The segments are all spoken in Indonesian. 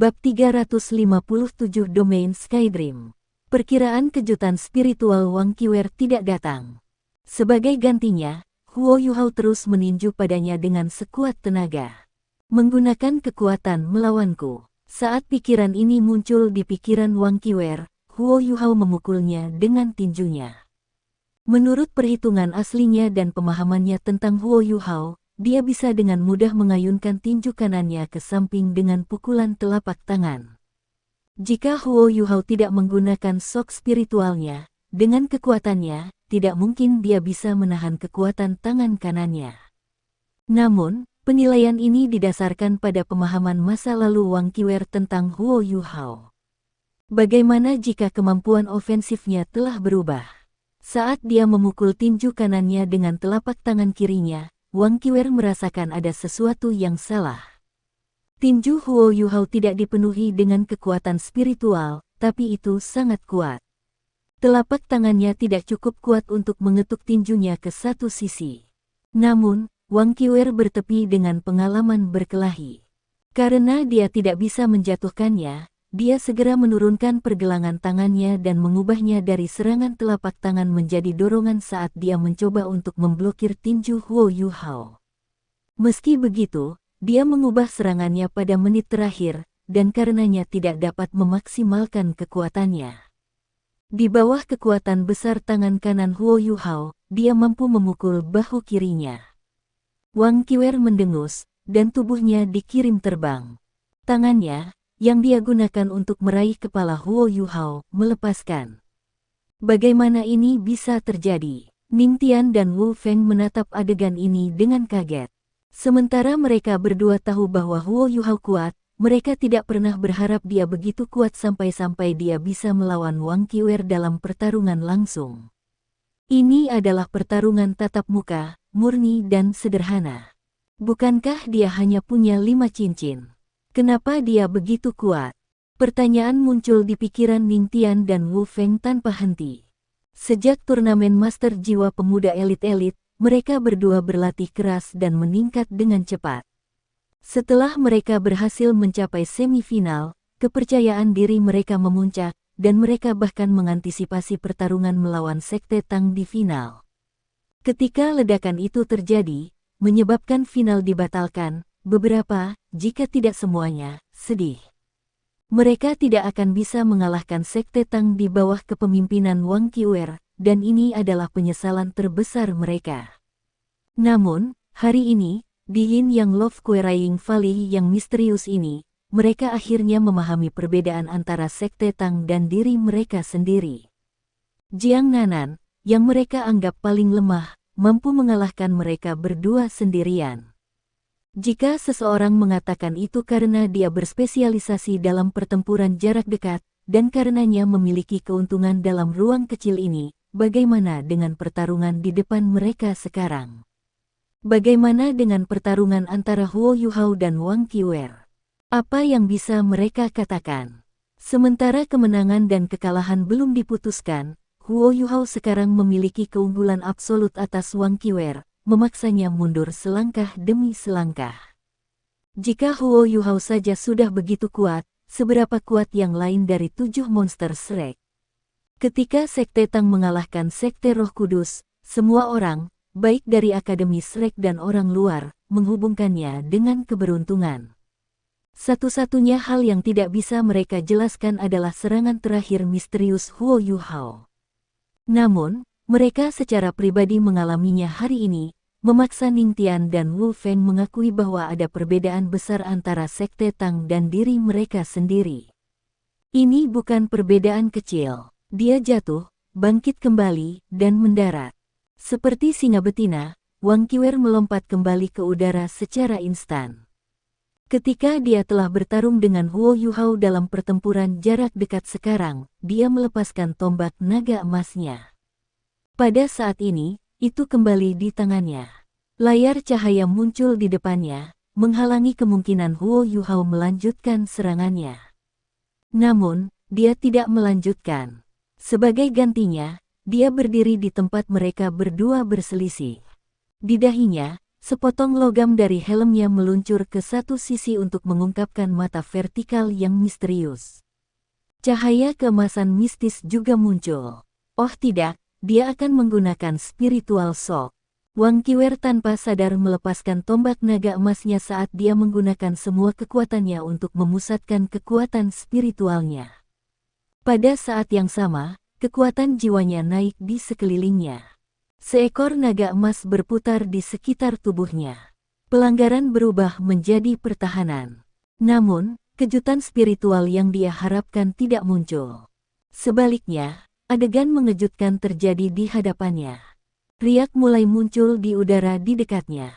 Bab 357 Domain Skydream. Perkiraan kejutan spiritual Wang Qiwer tidak datang. Sebagai gantinya, Huo Yuhao terus meninju padanya dengan sekuat tenaga. Menggunakan kekuatan melawanku. Saat pikiran ini muncul di pikiran Wang Qiwer, Huo Yuhao memukulnya dengan tinjunya. Menurut perhitungan aslinya dan pemahamannya tentang Huo Yuhao, dia bisa dengan mudah mengayunkan tinju kanannya ke samping dengan pukulan telapak tangan. Jika Huo Yuhao tidak menggunakan sok spiritualnya, dengan kekuatannya, tidak mungkin dia bisa menahan kekuatan tangan kanannya. Namun, penilaian ini didasarkan pada pemahaman masa lalu Wang Qiwer tentang Huo Yuhao. Bagaimana jika kemampuan ofensifnya telah berubah? Saat dia memukul tinju kanannya dengan telapak tangan kirinya, Wang Qiwer merasakan ada sesuatu yang salah. Tinju Huo Yuhao tidak dipenuhi dengan kekuatan spiritual, tapi itu sangat kuat. Telapak tangannya tidak cukup kuat untuk mengetuk tinjunya ke satu sisi. Namun, Wang Qiwer bertepi dengan pengalaman berkelahi. Karena dia tidak bisa menjatuhkannya, dia segera menurunkan pergelangan tangannya dan mengubahnya dari serangan telapak tangan menjadi dorongan saat dia mencoba untuk memblokir tinju Huo Yuhao. Meski begitu, dia mengubah serangannya pada menit terakhir, dan karenanya tidak dapat memaksimalkan kekuatannya. Di bawah kekuatan besar tangan kanan Huo Yuhao, dia mampu memukul bahu kirinya. Wang Qiwer mendengus, dan tubuhnya dikirim terbang. Tangannya, yang dia gunakan untuk meraih kepala Huo Yuhao, melepaskan. Bagaimana ini bisa terjadi? Ning Tian dan Wu Feng menatap adegan ini dengan kaget. Sementara mereka berdua tahu bahwa Huo Yuhao kuat, mereka tidak pernah berharap dia begitu kuat sampai-sampai dia bisa melawan Wang Qiwer dalam pertarungan langsung. Ini adalah pertarungan tatap muka, murni dan sederhana. Bukankah dia hanya punya 5 cincin? Kenapa dia begitu kuat? Pertanyaan muncul di pikiran Ning Tian dan Wu Feng tanpa henti. Sejak turnamen Master Jiwa Pemuda Elit-Elit, mereka berdua berlatih keras dan meningkat dengan cepat. Setelah mereka berhasil mencapai semifinal, kepercayaan diri mereka memuncak, dan mereka bahkan mengantisipasi pertarungan melawan Sekte Tang di final. Ketika ledakan itu terjadi, menyebabkan final dibatalkan, beberapa, jika tidak semuanya, sedih. Mereka tidak akan bisa mengalahkan Sekte Tang di bawah kepemimpinan Wang Qiwer, dan ini adalah penyesalan terbesar mereka. Namun, hari ini, di Yin Yang Love Quarrying Valley yang misterius ini, mereka akhirnya memahami perbedaan antara Sekte Tang dan diri mereka sendiri. Jiang Nanan, yang mereka anggap paling lemah, mampu mengalahkan mereka berdua sendirian. Jika seseorang mengatakan itu karena dia berspesialisasi dalam pertempuran jarak dekat, dan karenanya memiliki keuntungan dalam ruang kecil ini, bagaimana dengan pertarungan di depan mereka sekarang? Bagaimana dengan pertarungan antara Huo Yuhao dan Wang Qiwer? Apa yang bisa mereka katakan? Sementara kemenangan dan kekalahan belum diputuskan, Huo Yuhao sekarang memiliki keunggulan absolut atas Wang Qiwer, memaksanya mundur selangkah demi selangkah. Jika Huo Yuhao saja sudah begitu kuat, seberapa kuat yang lain dari 7 monster Shrek? Ketika Sekte Tang mengalahkan Sekte Roh Kudus, semua orang, baik dari Akademi Shrek dan orang luar, menghubungkannya dengan keberuntungan. Satu-satunya hal yang tidak bisa mereka jelaskan adalah serangan terakhir misterius Huo Yuhao. Namun, mereka secara pribadi mengalaminya hari ini, memaksa Ning Tian dan Wu Feng mengakui bahwa ada perbedaan besar antara Sekte Tang dan diri mereka sendiri. Ini bukan perbedaan kecil. Dia jatuh, bangkit kembali, dan mendarat. Seperti singa betina, Wang Qiwer melompat kembali ke udara secara instan. Ketika dia telah bertarung dengan Huo Yuhao dalam pertempuran jarak dekat sekarang, dia melepaskan tombak naga emasnya. Pada saat ini, itu kembali di tangannya. Layar cahaya muncul di depannya, menghalangi kemungkinan Huo Yuhao melanjutkan serangannya. Namun, dia tidak melanjutkan. Sebagai gantinya, dia berdiri di tempat mereka berdua berselisih. Di dahinya, Sepotong logam dari helmnya meluncur ke satu sisi untuk mengungkapkan mata vertikal yang misterius. Cahaya keemasan mistis juga muncul. Oh tidak, dia akan menggunakan spiritual shock. Wang Qiwer tanpa sadar melepaskan tombak naga emasnya saat dia menggunakan semua kekuatannya untuk memusatkan kekuatan spiritualnya. Pada saat yang sama, kekuatan jiwanya naik di sekelilingnya. Seekor naga emas berputar di sekitar tubuhnya. Pelanggaran berubah menjadi pertahanan. Namun, kejutan spiritual yang dia harapkan tidak muncul. Sebaliknya, adegan mengejutkan terjadi di hadapannya. Riak mulai muncul di udara di dekatnya.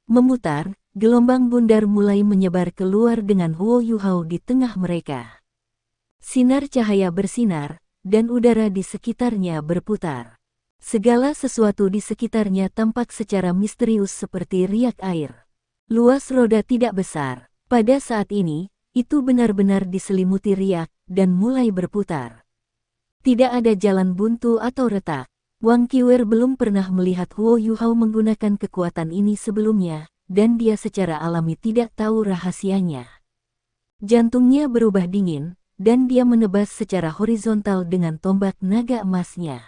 Memutar, gelombang bundar mulai menyebar keluar dengan Huo Yuhao di tengah mereka. Sinar cahaya bersinar, dan udara di sekitarnya berputar. Segala sesuatu di sekitarnya tampak secara misterius seperti riak air. Luas roda tidak besar. Pada saat ini, itu benar-benar diselimuti riak, dan mulai berputar. Tidak ada jalan buntu atau retak. Wang Qiwer belum pernah melihat Huo Yuhao menggunakan kekuatan ini sebelumnya, dan dia secara alami tidak tahu rahasianya. Jantungnya berubah dingin, dan dia menebas secara horizontal dengan tombak naga emasnya.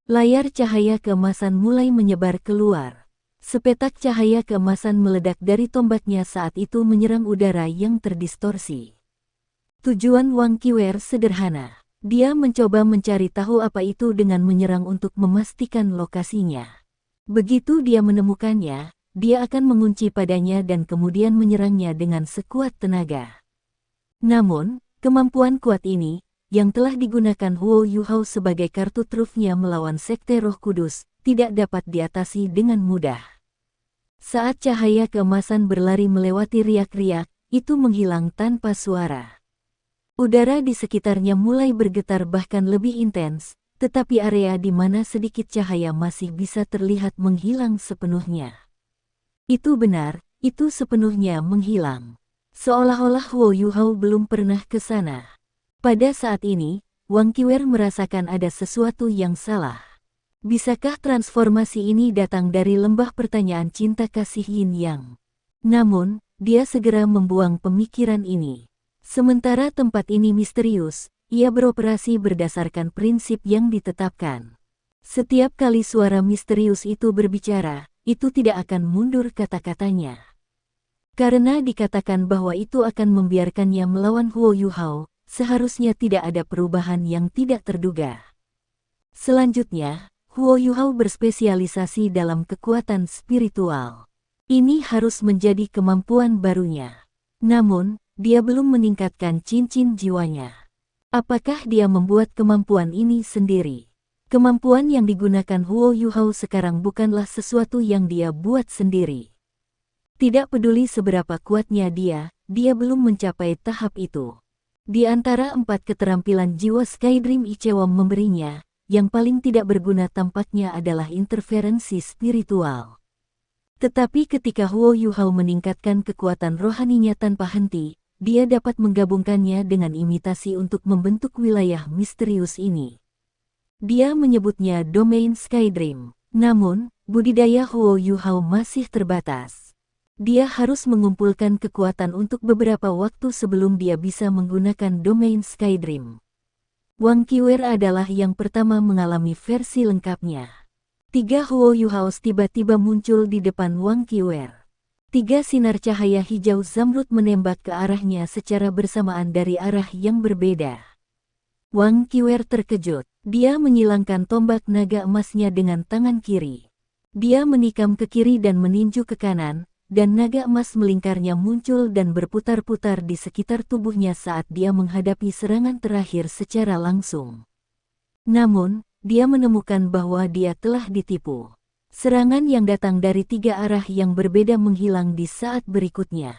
Layar cahaya keemasan mulai menyebar keluar. Sepetak cahaya keemasan meledak dari tombaknya saat itu menyerang udara yang terdistorsi. Tujuan Wang Qiwer sederhana. Dia mencoba mencari tahu apa itu dengan menyerang untuk memastikan lokasinya. Begitu dia menemukannya, dia akan mengunci padanya dan kemudian menyerangnya dengan sekuat tenaga. Namun, kemampuan kuat ini, yang telah digunakan Huo Yuhao sebagai kartu trufnya melawan Sekte Roh Kudus, tidak dapat diatasi dengan mudah. Saat cahaya keemasan berlari melewati riak-riak, itu menghilang tanpa suara. Udara di sekitarnya mulai bergetar bahkan lebih intens, tetapi area di mana sedikit cahaya masih bisa terlihat menghilang sepenuhnya. Itu benar, itu sepenuhnya menghilang. Seolah-olah Huo Yuhao belum pernah ke sana. Pada saat ini, Wang Qiwer merasakan ada sesuatu yang salah. Bisakah transformasi ini datang dari lembah pertanyaan cinta kasih Yin Yang? Namun, dia segera membuang pemikiran ini. Sementara tempat ini misterius, ia beroperasi berdasarkan prinsip yang ditetapkan. Setiap kali suara misterius itu berbicara, itu tidak akan mundur kata-katanya. Karena dikatakan bahwa itu akan membiarkannya melawan Huo Yuhao, seharusnya tidak ada perubahan yang tidak terduga. Selanjutnya, Huo Yuhao berspesialisasi dalam kekuatan spiritual. Ini harus menjadi kemampuan barunya. Namun, dia belum meningkatkan cincin jiwanya. Apakah dia membuat kemampuan ini sendiri? Kemampuan yang digunakan Huo Yuhao sekarang bukanlah sesuatu yang dia buat sendiri. Tidak peduli seberapa kuatnya dia belum mencapai tahap itu. Di antara 4 keterampilan jiwa Skydream Ichewon memberinya, yang paling tidak berguna tampaknya adalah interferensi spiritual. Tetapi ketika Huo Yuhao meningkatkan kekuatan rohaninya tanpa henti, dia dapat menggabungkannya dengan imitasi untuk membentuk wilayah misterius ini. Dia menyebutnya domain Skydream. Namun, budidaya Huo Yuhao masih terbatas. Dia harus mengumpulkan kekuatan untuk beberapa waktu sebelum dia bisa menggunakan domain Skydream. Wang Qiwer adalah yang pertama mengalami versi lengkapnya. 3 Huo Yuhao tiba-tiba muncul di depan Wang Qiwer. 3 sinar cahaya hijau zamrud menembak ke arahnya secara bersamaan dari arah yang berbeda. Wang Qiwer terkejut. Dia menyilangkan tombak naga emasnya dengan tangan kiri. Dia menikam ke kiri dan meninju ke kanan, dan naga emas melingkarnya muncul dan berputar-putar di sekitar tubuhnya saat dia menghadapi serangan terakhir secara langsung. Namun, dia menemukan bahwa dia telah ditipu. Serangan yang datang dari 3 arah yang berbeda menghilang di saat berikutnya.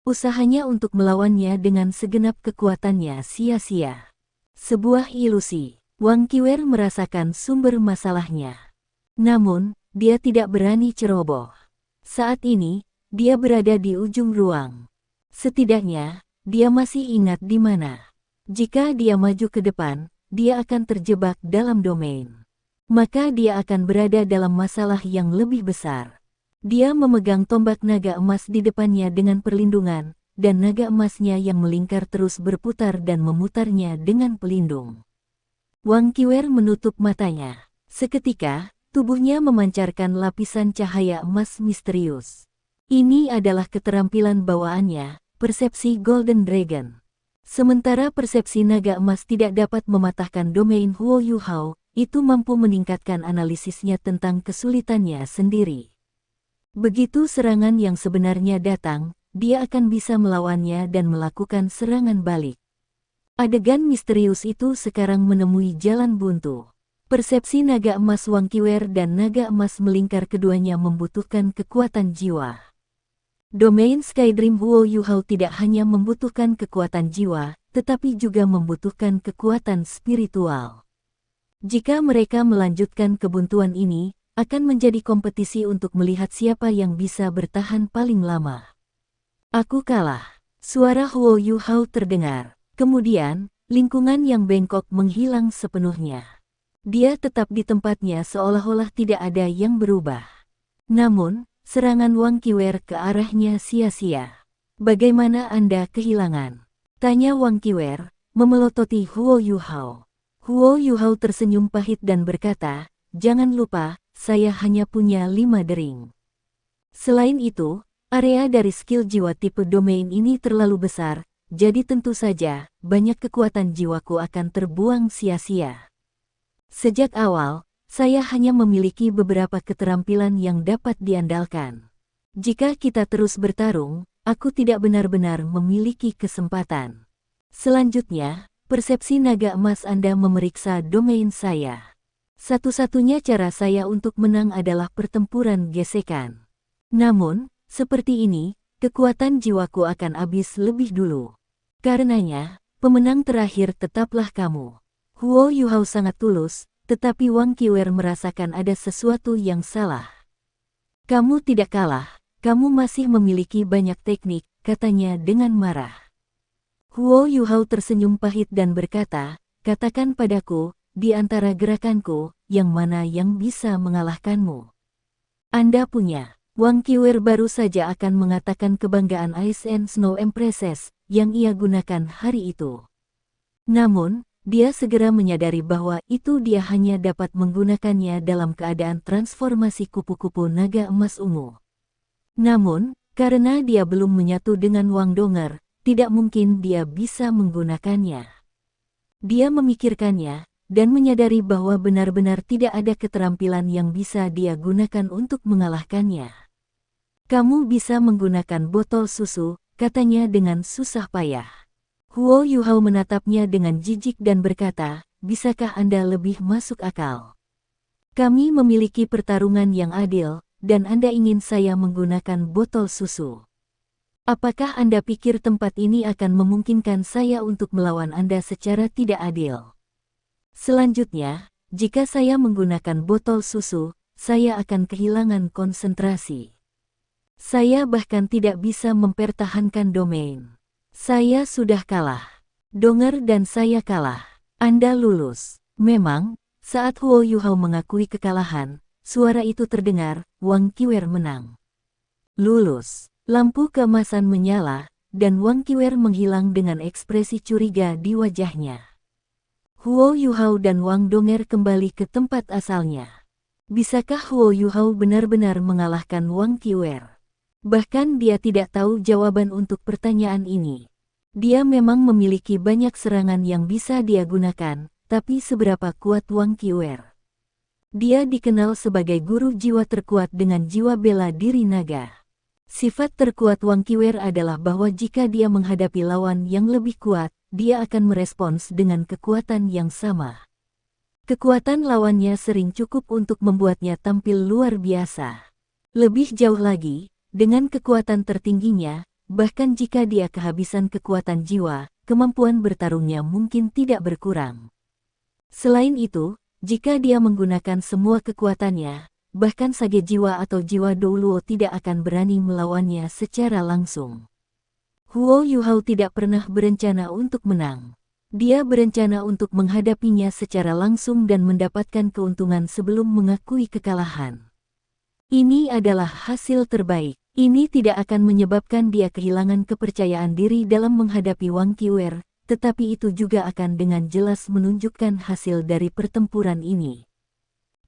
Usahanya untuk melawannya dengan segenap kekuatannya sia-sia. Sebuah ilusi. Wang Qiwer merasakan sumber masalahnya. Namun, dia tidak berani ceroboh. Saat ini, dia berada di ujung ruang. Setidaknya, dia masih ingat di mana. Jika dia maju ke depan, dia akan terjebak dalam domain. Maka dia akan berada dalam masalah yang lebih besar. Dia memegang tombak naga emas di depannya dengan perlindungan, dan naga emasnya yang melingkar terus berputar dan memutarnya dengan pelindung. Wang Qiwer menutup matanya. Seketika, tubuhnya memancarkan lapisan cahaya emas misterius. Ini adalah keterampilan bawaannya, persepsi Golden Dragon. Sementara persepsi naga emas tidak dapat mematahkan domain Huo Yuhao, itu mampu meningkatkan analisisnya tentang kesulitannya sendiri. Begitu serangan yang sebenarnya datang, dia akan bisa melawannya dan melakukan serangan balik. Adegan misterius itu sekarang menemui jalan buntu. Persepsi naga emas Wang Qiwer dan naga emas melingkar keduanya membutuhkan kekuatan jiwa. Domain Skydream Huo Yuhao tidak hanya membutuhkan kekuatan jiwa, tetapi juga membutuhkan kekuatan spiritual. Jika mereka melanjutkan kebuntuan ini, akan menjadi kompetisi untuk melihat siapa yang bisa bertahan paling lama. Aku kalah. Suara Huo Yuhao terdengar. Kemudian, lingkungan yang bengkok menghilang sepenuhnya. Dia tetap di tempatnya seolah-olah tidak ada yang berubah. Namun, serangan Wang Qiwer ke arahnya sia-sia. Bagaimana Anda kehilangan? Tanya Wang Qiwer, memelototi Huo Yuhao. Huo Yuhao tersenyum pahit dan berkata, jangan lupa, saya hanya punya 5 dering. Selain itu, area dari skill jiwa tipe domain ini terlalu besar, jadi tentu saja, banyak kekuatan jiwaku akan terbuang sia-sia. Sejak awal, saya hanya memiliki beberapa keterampilan yang dapat diandalkan. Jika kita terus bertarung, aku tidak benar-benar memiliki kesempatan. Selanjutnya, persepsi naga emas Anda memeriksa domain saya. Satu-satunya cara saya untuk menang adalah pertempuran gesekan. Namun, seperti ini, kekuatan jiwaku akan habis lebih dulu. Karenanya, pemenang terakhir tetaplah kamu. Huo Yuhao sangat tulus, tetapi Wang Qiwer merasakan ada sesuatu yang salah. Kamu tidak kalah, kamu masih memiliki banyak teknik, katanya dengan marah. Huo Yuhao tersenyum pahit dan berkata, katakan padaku, di antara gerakanku, yang mana yang bisa mengalahkanmu? Anda punya. Wang Qiwer baru saja akan mengatakan kebanggaan Ice and Snow Empresses yang ia gunakan hari itu. Namun, dia segera menyadari bahwa itu dia hanya dapat menggunakannya dalam keadaan transformasi kupu-kupu naga emas ungu. Namun, karena dia belum menyatu dengan Wang Donger, tidak mungkin dia bisa menggunakannya. Dia memikirkannya, dan menyadari bahwa benar-benar tidak ada keterampilan yang bisa dia gunakan untuk mengalahkannya. Kamu bisa menggunakan botol susu, katanya dengan susah payah. Huo Yuhao menatapnya dengan jijik dan berkata, bisakah Anda lebih masuk akal? Kami memiliki pertarungan yang adil, dan Anda ingin saya menggunakan botol susu. Apakah Anda pikir tempat ini akan memungkinkan saya untuk melawan Anda secara tidak adil? Selanjutnya, jika saya menggunakan botol susu, saya akan kehilangan konsentrasi. Saya bahkan tidak bisa mempertahankan domain. Saya sudah kalah. Donger dan saya kalah. Anda lulus. Memang, saat Huo Yuhao mengakui kekalahan, suara itu terdengar, Wang Qiwer menang. Lulus. Lampu keemasan menyala, dan Wang Qiwer menghilang dengan ekspresi curiga di wajahnya. Huo Yuhao dan Wang Donger kembali ke tempat asalnya. Bisakah Huo Yuhao benar-benar mengalahkan Wang Qiwer? Bahkan dia tidak tahu jawaban untuk pertanyaan ini. Dia memang memiliki banyak serangan yang bisa dia gunakan, tapi seberapa kuat Wang Qiwer? Dia dikenal sebagai guru jiwa terkuat dengan jiwa bela diri naga. Sifat terkuat Wang Qiwer adalah bahwa jika dia menghadapi lawan yang lebih kuat, dia akan merespons dengan kekuatan yang sama. Kekuatan lawannya sering cukup untuk membuatnya tampil luar biasa. Lebih jauh lagi, dengan kekuatan tertingginya, bahkan jika dia kehabisan kekuatan jiwa, kemampuan bertarungnya mungkin tidak berkurang. Selain itu, jika dia menggunakan semua kekuatannya, bahkan sage jiwa atau jiwa Douluo tidak akan berani melawannya secara langsung. Huo Yuhao tidak pernah berencana untuk menang. Dia berencana untuk menghadapinya secara langsung dan mendapatkan keuntungan sebelum mengakui kekalahan. Ini adalah hasil terbaik. Ini tidak akan menyebabkan dia kehilangan kepercayaan diri dalam menghadapi Wang Qiuer, tetapi itu juga akan dengan jelas menunjukkan hasil dari pertempuran ini.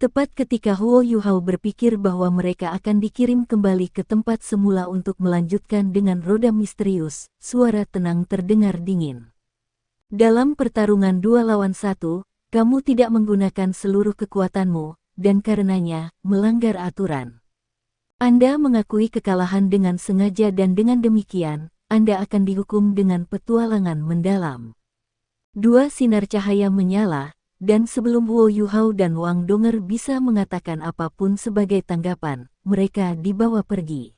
Tepat ketika Huo Yuhao berpikir bahwa mereka akan dikirim kembali ke tempat semula untuk melanjutkan dengan roda misterius, suara tenang terdengar dingin. Dalam pertarungan 2 lawan 1, kamu tidak menggunakan seluruh kekuatanmu, dan karenanya, melanggar aturan. Anda mengakui kekalahan dengan sengaja dan dengan demikian, Anda akan dihukum dengan petualangan mendalam. 2 sinar cahaya menyala, dan sebelum Huo Yuhao dan Wang Donger bisa mengatakan apapun sebagai tanggapan, mereka dibawa pergi.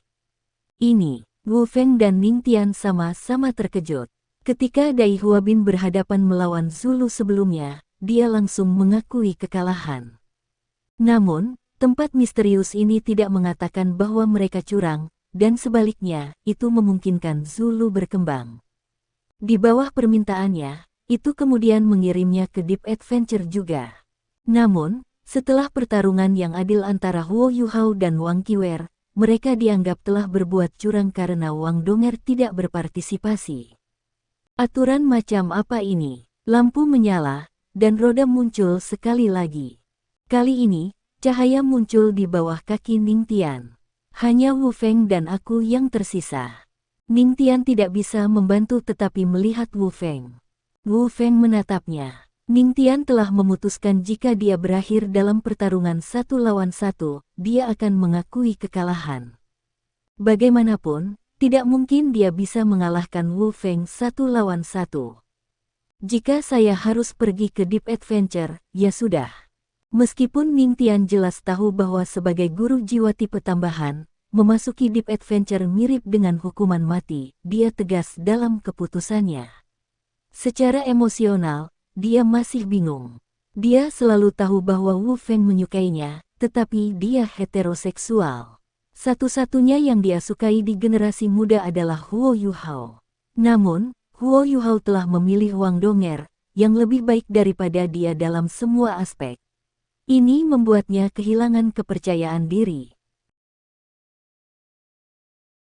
Ini, Wu Feng dan Ning Tian sama-sama terkejut. Ketika Dai Huabin berhadapan melawan Zulu sebelumnya, dia langsung mengakui kekalahan. Namun, tempat misterius ini tidak mengatakan bahwa mereka curang, dan sebaliknya, itu memungkinkan Zulu berkembang. Di bawah permintaannya, itu kemudian mengirimnya ke Deep Adventure juga. Namun, setelah pertarungan yang adil antara Huo Yuhao dan Wang Qiuer, mereka dianggap telah berbuat curang karena Wang Donger tidak berpartisipasi. Aturan macam apa ini? Lampu menyala, dan roda muncul sekali lagi. Kali ini, cahaya muncul di bawah kaki Ning Tian. Hanya Wu Feng dan aku yang tersisa. Ning Tian tidak bisa membantu tetapi melihat Wu Feng. Wu Feng menatapnya. Ning Tian telah memutuskan jika dia berakhir dalam pertarungan 1 lawan 1, dia akan mengakui kekalahan. Bagaimanapun, tidak mungkin dia bisa mengalahkan Wu Feng 1 lawan 1. Jika saya harus pergi ke Deep Adventure, ya sudah. Meskipun Ning Tian jelas tahu bahwa sebagai guru jiwa tipe tambahan, memasuki Deep Adventure mirip dengan hukuman mati, dia tegas dalam keputusannya. Secara emosional, dia masih bingung. Dia selalu tahu bahwa Wu Feng menyukainya, tetapi dia heteroseksual. Satu-satunya yang dia sukai di generasi muda adalah Huo Yuhao. Namun, Huo Yuhao telah memilih Wang Donger, yang lebih baik daripada dia dalam semua aspek. Ini membuatnya kehilangan kepercayaan diri.